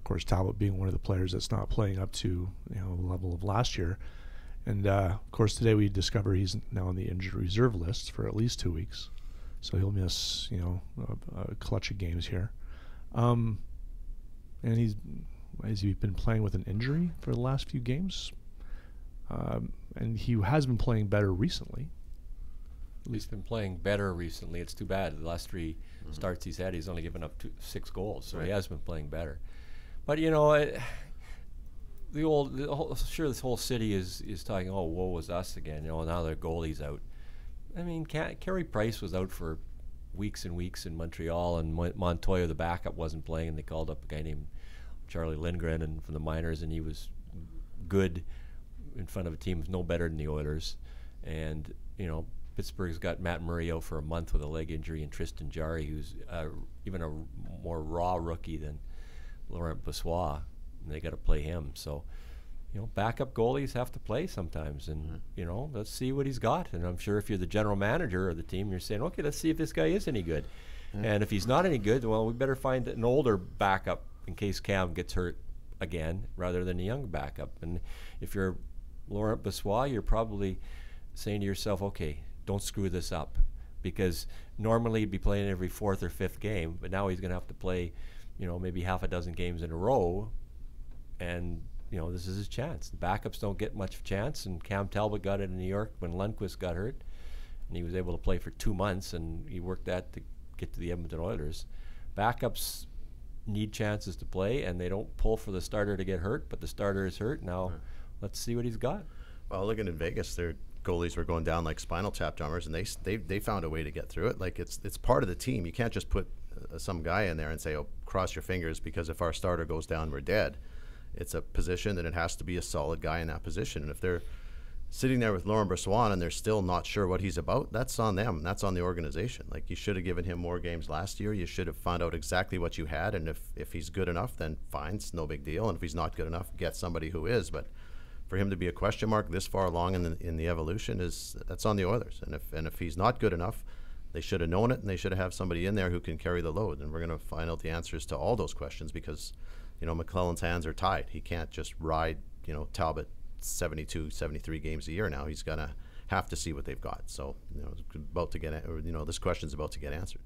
course, Talbot being one of the players that's not playing up to the level of last year. And of course, today we discover he's now on the injured reserve list for at least 2 weeks, so he'll miss a clutch of games here. And has he been playing with an injury for the last few games? And he has been playing better recently. He's been playing better recently. It's too bad. The last 3 starts he's had, he's only given up 6 goals, so he has been playing better. But this whole city is talking, oh, woe was us again. Now their goalie's out. I mean, Carey Price was out for weeks and weeks in Montreal, and Montoya, the backup, wasn't playing, and they called up a guy named Charlie Lindgren from the minors, and he was good in front of a team no better than the Oilers. And Pittsburgh's got Matt Murray out for a month with a leg injury, and Tristan Jarry, who's even a more raw rookie than Laurent Brossoit, and they got to play him. So, backup goalies have to play sometimes, and let's see what he's got. And I'm sure if you're the general manager of the team, you're saying, okay, let's see if this guy is any good. And if he's not any good, well, we better find an older backup in case Cam gets hurt again, rather than a young backup. And if you're Laurent Brossoit, you're probably saying to yourself, okay, don't screw this up, because normally he'd be playing every 4th or 5th game, but now he's going to have to play, maybe half a dozen games in a row, and this is his chance. The backups don't get much chance, and Cam Talbot got it in New York when Lundqvist got hurt, and he was able to play for 2 months, and he worked that to get to the Edmonton Oilers. Backups need chances to play, and they don't pull for the starter to get hurt, but the starter is hurt. Now let's see what he's got. Well, looking in Vegas, their goalies were going down like spinal tap drummers, and they found a way to get through it. Like it's part of the team. You can't just put some guy in there and say, oh, cross your fingers, because if our starter goes down, we're dead. It's a position, and it has to be a solid guy in that position. And if they're sitting there with Laurent Brossoit and they're still not sure what he's about, that's on them. That's on the organization. Like, you should have given him more games last year. You should have found out exactly what you had, and if he's good enough, then fine, it's no big deal. And if he's not good enough, get somebody who is. But for him to be a question mark this far along in the evolution, that's on the Oilers. And if he's not good enough, they should have known it, and they should have somebody in there who can carry the load. And we're going to find out the answers to all those questions, because McClellan's hands are tied. He can't just ride Talbot 72, 73 games a year now. He's going to have to see what they've got. So, this question's about to get answered.